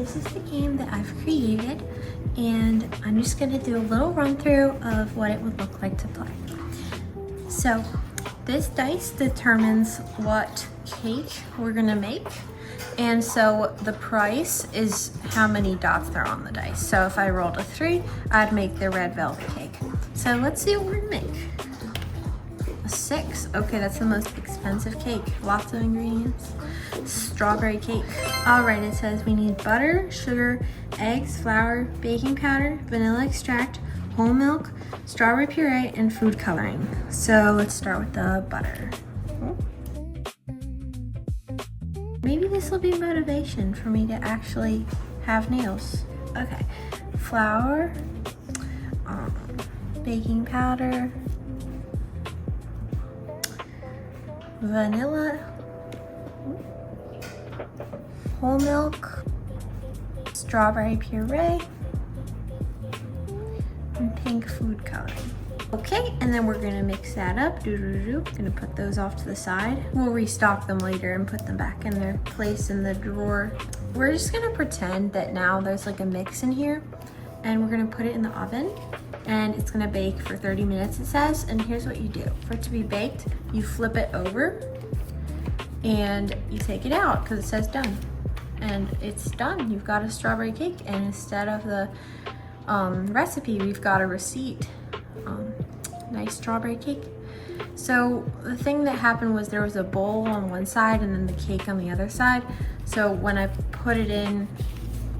this is the game that I've created, and I'm just gonna do a little run through of what it would look like to play. So this dice determines what cake we're gonna make, and so the price is how many dots there are on the dice. So if I rolled a 3, I'd make the red velvet cake. So let's see what we're gonna make. A 6, okay, that's the most expensive cake. Lots of ingredients. Strawberry cake. All right, it says we need butter, sugar, eggs, flour, baking powder, vanilla extract, whole milk, strawberry puree, and food coloring. So let's start with the butter. Maybe this will be motivation for me to actually have nails. Okay, flour, baking powder, vanilla, whole milk, strawberry puree, and pink food coloring. Okay, and then we're gonna mix that up. Gonna put those off to the side. We'll restock them later and put them back in their place in the drawer. We're just gonna pretend that now there's like a mix in here, and we're gonna put it in the oven, and it's gonna bake for 30 minutes, it says. And here's what you do. For it to be baked, you flip it over and you take it out because it says done. And it's done. You've got a strawberry cake, and instead of the recipe, we've got a receipt. Nice strawberry cake. So the thing that happened was there was a bowl on one side and then the cake on the other side. So when I put it in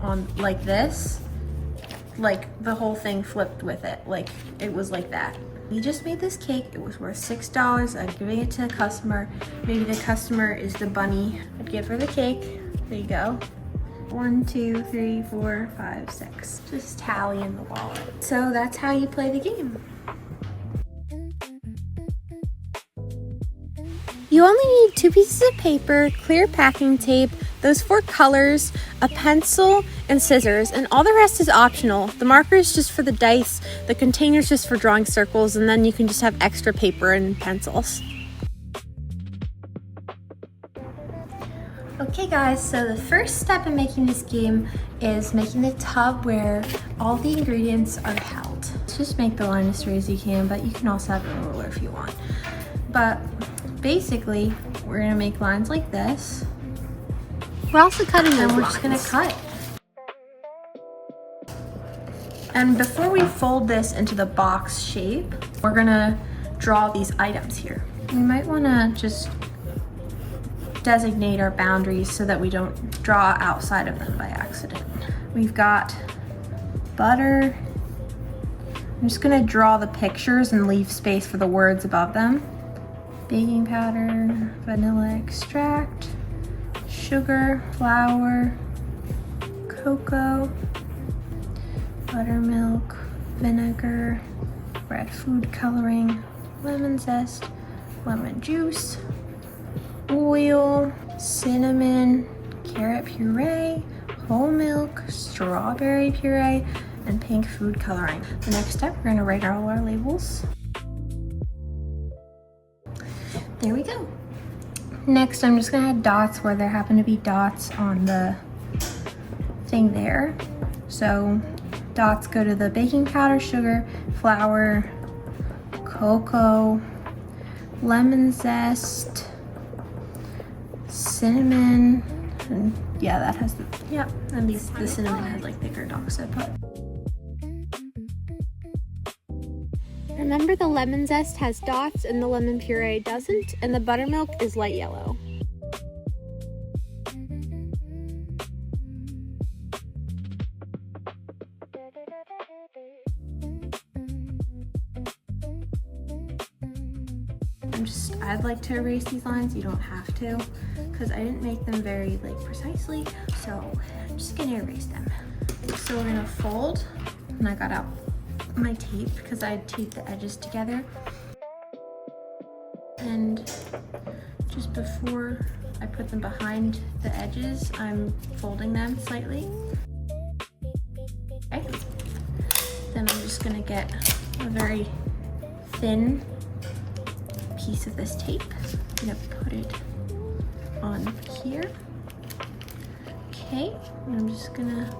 on like this, like the whole thing flipped with it. Like it was like that. We just made this cake. It was worth $6. I'm giving it to the customer. Maybe the customer is the bunny. I'd give her the cake. There you go. 1, 2, 3, 4, 5, 6. Just tally in the wallet. So that's how you play the game. You only need 2 pieces of paper, clear packing tape, those 4 colors, a pencil, and scissors, and all the rest is optional. The marker is just for the dice, the container's just for drawing circles, and then you can just have extra paper and pencils. Okay guys, so the first step in making this game is making the tub where all the ingredients are held. Just make the line as straight as you can, but you can also have a ruler if you want. But basically, we're gonna make lines like this. We're also cutting them, we're just gonna cut. And before we fold this into the box shape, we're gonna draw these items here. We might wanna just designate our boundaries so that we don't draw outside of them by accident. We've got butter. I'm just gonna draw the pictures and leave space for the words above them. Baking powder, vanilla extract, sugar, flour, cocoa, buttermilk, vinegar, red food coloring, lemon zest, lemon juice, oil, cinnamon, carrot puree, whole milk, strawberry puree, and pink food coloring. The next step, we're gonna write all our labels. There we go. Next, I'm just gonna add dots where there happen to be dots on the thing there. So dots go to the baking powder, sugar, flour, cocoa, lemon zest, cinnamon, and yeah, that has the, yeah, and the cinnamon has like thicker dots I put. Remember, the lemon zest has dots and the lemon puree doesn't, and the buttermilk is light yellow. I'd like to erase these lines. You don't have to, because I didn't make them very like precisely, so I'm just gonna erase them. So we're gonna fold, and I got out my tape because I taped the edges together. And just before I put them behind the edges, I'm folding them slightly. Okay. Then I'm just gonna get a very thin piece of this tape. I'm gonna put it on here. Okay, I'm just gonna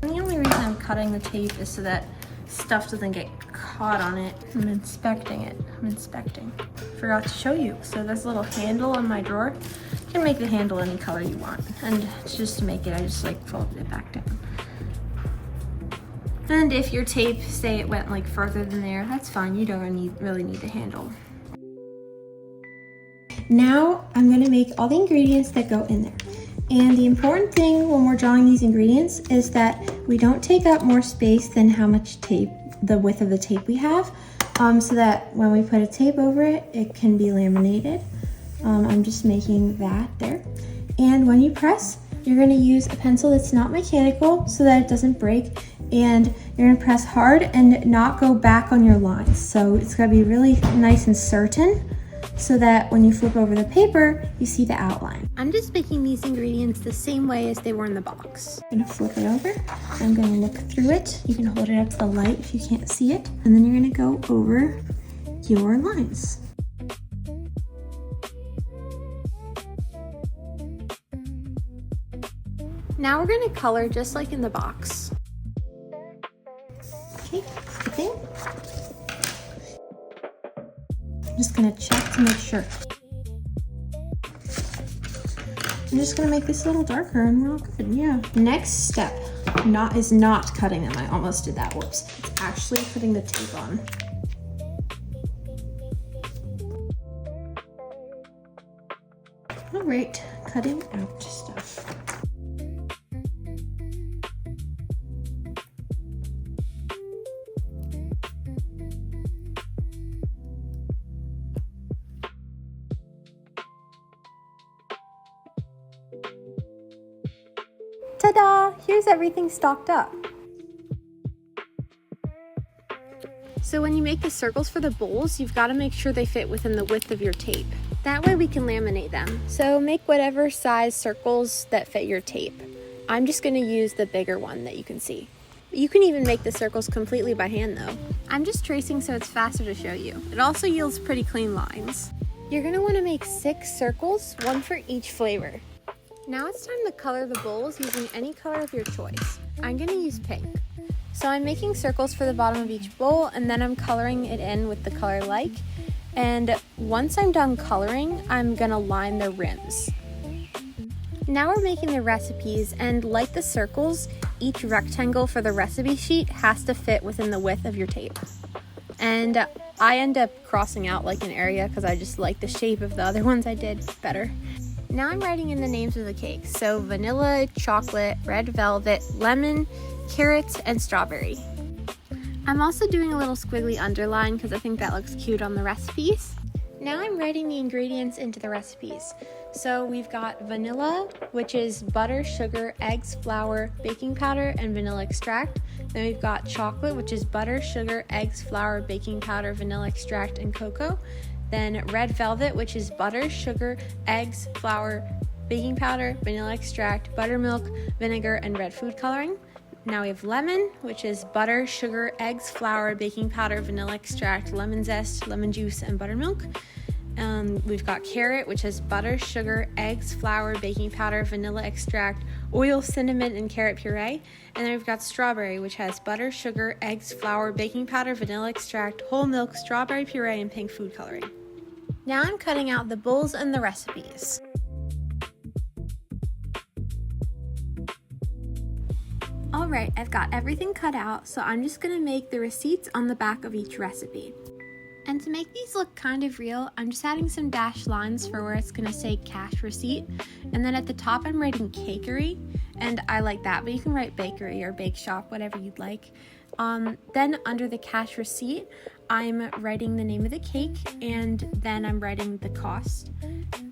the only reason I'm cutting the tape is so that stuff doesn't get caught on it. I'm inspecting it. Forgot to show you. So this little handle on my drawer, you can make the handle any color you want. And just to make it, I just like folded it back down. And if your tape, say it went like further than there, that's fine. You don't really need the handle. Now I'm gonna make all the ingredients that go in there. And the important thing when we're drawing these ingredients is that we don't take up more space than how much tape, the width of the tape we have, so that when we put a tape over it, it can be laminated. I'm just making that there. And when you press, you're gonna use a pencil that's not mechanical so that it doesn't break, and you're gonna press hard and not go back on your lines. So it's gotta be really nice and certain, so that when you flip over the paper, you see the outline. I'm just making these ingredients the same way as they were in the box. I'm gonna flip it over. I'm gonna look through it. You can hold it up to the light if you can't see it. And then you're gonna go over your lines. Now we're gonna color just like in the box. Okay, skipping. I'm just gonna check to make sure. I'm just gonna make this a little darker and we're all good, yeah. Next step is not cutting them. I almost did that, whoops. It's actually putting the tape on. All right, cutting out stuff. Ta-da! Here's everything stocked up. So when you make the circles for the bowls, you've got to make sure they fit within the width of your tape. That way we can laminate them. So make whatever size circles that fit your tape. I'm just going to use the bigger one that you can see. You can even make the circles completely by hand though. I'm just tracing so it's faster to show you. It also yields pretty clean lines. You're going to want to make 6 circles, 1 for each flavor. Now it's time to color the bowls using any color of your choice. I'm going to use pink. So I'm making circles for the bottom of each bowl, and then I'm coloring it in with the color like. And once I'm done coloring, I'm going to line the rims. Now we're making the recipes, and like the circles, each rectangle for the recipe sheet has to fit within the width of your tape. And I end up crossing out like an area because I just like the shape of the other ones I did better. Now I'm writing in the names of the cakes, so vanilla, chocolate, red velvet, lemon, carrots, and strawberry. I'm also doing a little squiggly underline because I think that looks cute on the recipes. Now I'm writing the ingredients into the recipes. So we've got vanilla, which is butter, sugar, eggs, flour, baking powder, and vanilla extract. Then we've got chocolate, which is butter, sugar, eggs, flour, baking powder, vanilla extract, and cocoa. Then red velvet, which is butter, sugar, eggs, flour, baking powder, vanilla extract, buttermilk, vinegar, and red food coloring. Now we have lemon, which is butter, sugar, eggs, flour, baking powder, vanilla extract, lemon zest, lemon juice, and buttermilk. We've got carrot, which is butter, sugar, eggs, flour, baking powder, vanilla extract, oil, cinnamon, and carrot puree. And then we've got strawberry, which has butter, sugar, eggs, flour, baking powder, vanilla extract, whole milk, strawberry puree, and pink food coloring. Now I'm cutting out the bowls and the recipes. Alright, I've got everything cut out, so I'm just going to make the receipts on the back of each recipe. And to make these look kind of real, I'm just adding some dashed lines for where it's going to say cash receipt. And then at the top I'm writing Cakery, and I like that, but you can write bakery or bake shop, whatever you'd like. Then under the cash receipt, I'm writing the name of the cake, and then I'm writing the cost.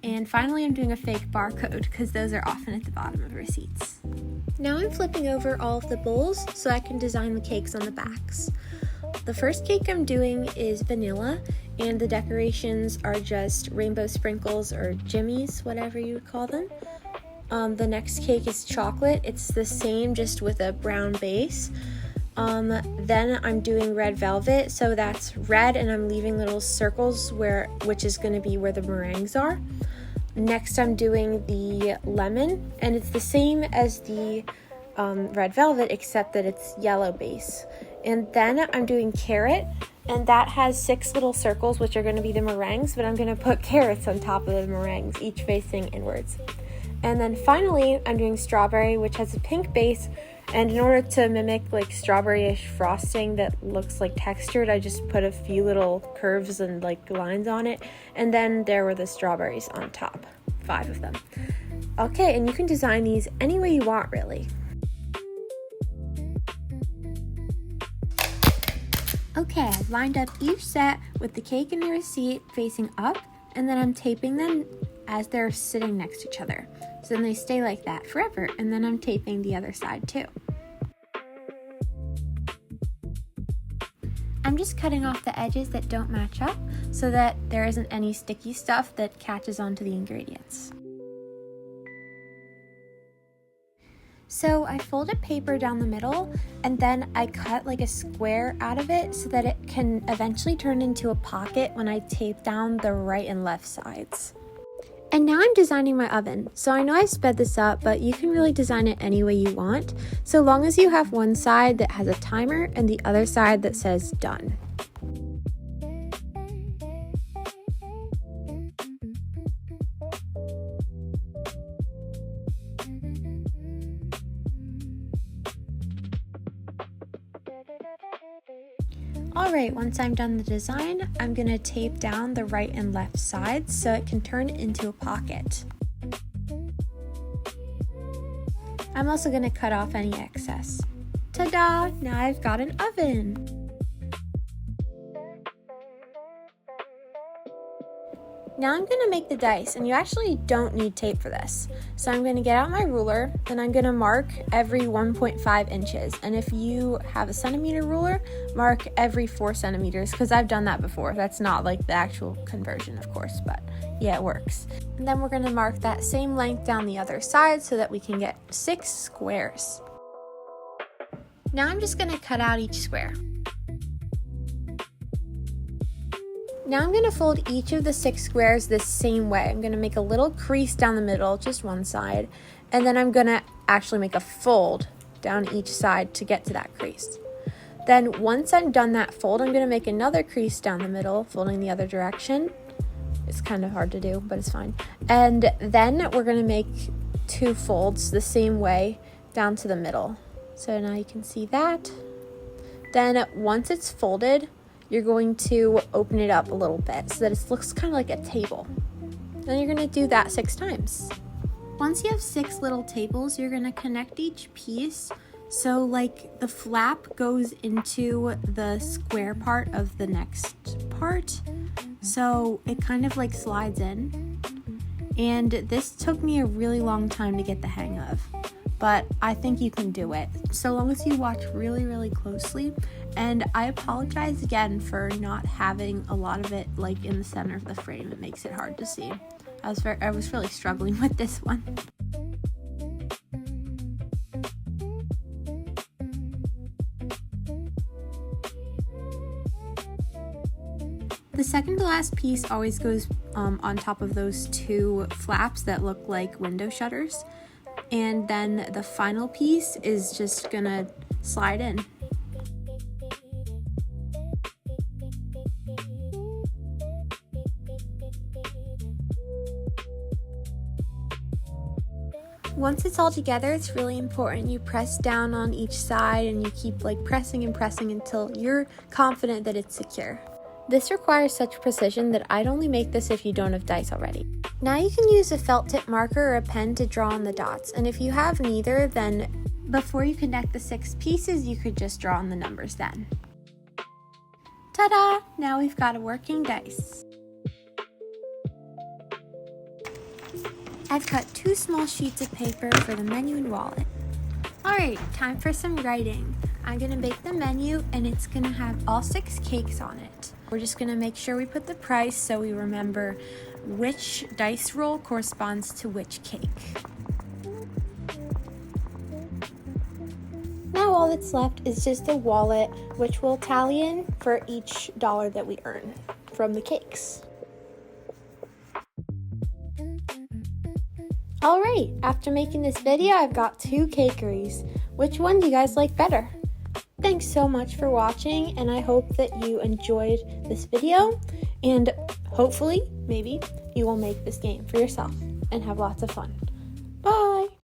And finally I'm doing a fake barcode because those are often at the bottom of receipts. Now I'm flipping over all of the bowls so I can design the cakes on the backs. The first cake I'm doing is vanilla, and the decorations are just rainbow sprinkles or jimmies, whatever you would call them. The next cake is chocolate. It's the same, just with a brown base. Then I'm doing red velvet, so that's red and I'm leaving little circles which is going to be where the meringues are. Next I'm doing the lemon, and it's the same as the red velvet except that it's yellow base. And then I'm doing carrot, and that has 6 little circles which are going to be the meringues, but I'm going to put carrots on top of the meringues, each facing inwards. And then finally I'm doing strawberry, which has a pink base, and in order to mimic like strawberry-ish frosting that looks like textured, I just put a few little curves and like lines on it, and then there were the strawberries on top, 5 of them. Okay, and you can design these any way you want, really. Okay, I've lined up each set with the cake and the receipt facing up, and then I'm taping them as they're sitting next to each other. So then they stay like that forever, and then I'm taping the other side too. I'm just cutting off the edges that don't match up so that there isn't any sticky stuff that catches onto the ingredients. So I folded paper down the middle, and then I cut like a square out of it so that it can eventually turn into a pocket when I tape down the right and left sides. And now I'm designing my oven. So I know I sped this up, but you can really design it any way you want, so long as you have one side that has a timer and the other side that says done. Alright, once I'm done the design, I'm going to tape down the right and left sides so it can turn into a pocket. I'm also going to cut off any excess. Ta-da! Now I've got an oven! Now I'm going to make the dice, and you actually don't need tape for this. So I'm going to get out my ruler, and I'm going to mark every 1.5 inches. And if you have a centimeter ruler, mark every 4 centimeters, because I've done that before. That's not like the actual conversion, of course, but yeah, it works. And then we're going to mark that same length down the other side so that we can get 6 squares. Now I'm just going to cut out each square. Now I'm going to fold each of the 6 squares the same way. I'm going to make a little crease down the middle, just one side, and then I'm going to actually make a fold down each side to get to that crease. Then once I've done that fold, I'm going to make another crease down the middle, folding the other direction. It's kind of hard to do, but it's fine. And then we're going to make 2 folds the same way down to the middle. So now you can see that. Then once it's folded, you're going to open it up a little bit so that it looks kind of like a table. Then you're going to do that 6 times. Once you have 6 little tables, you're going to connect each piece so like the flap goes into the square part of the next part. So it kind of like slides in. And this took me a really long time to get the hang of, but I think you can do it so long as you watch really, really closely. And I apologize again for not having a lot of it like in the center of the frame. It makes it hard to see. I was really struggling with this one. The second to last piece always goes on top of those 2 flaps that look like window shutters. And then the final piece is just gonna slide in. Once it's all together, it's really important you press down on each side and you keep like pressing and pressing until you're confident that it's secure. This requires such precision that I'd only make this if you don't have dice already. Now you can use a felt tip marker or a pen to draw on the dots, and if you have neither, then before you connect the 6 pieces, you could just draw on the numbers then. Ta-da! Now we've got a working dice. I've cut 2 small sheets of paper for the menu and wallet. Alright, time for some writing. I'm going to bake the menu, and it's going to have all 6 cakes on it. We're just going to make sure we put the price so we remember which dice roll corresponds to which cake. Now all that's left is just a wallet, which will tally in for each dollar that we earn from the cakes. Alright, after making this video, I've got 2 cakeries. Which one do you guys like better? Thanks so much for watching, and I hope that you enjoyed this video, and hopefully, maybe, you will make this game for yourself and have lots of fun.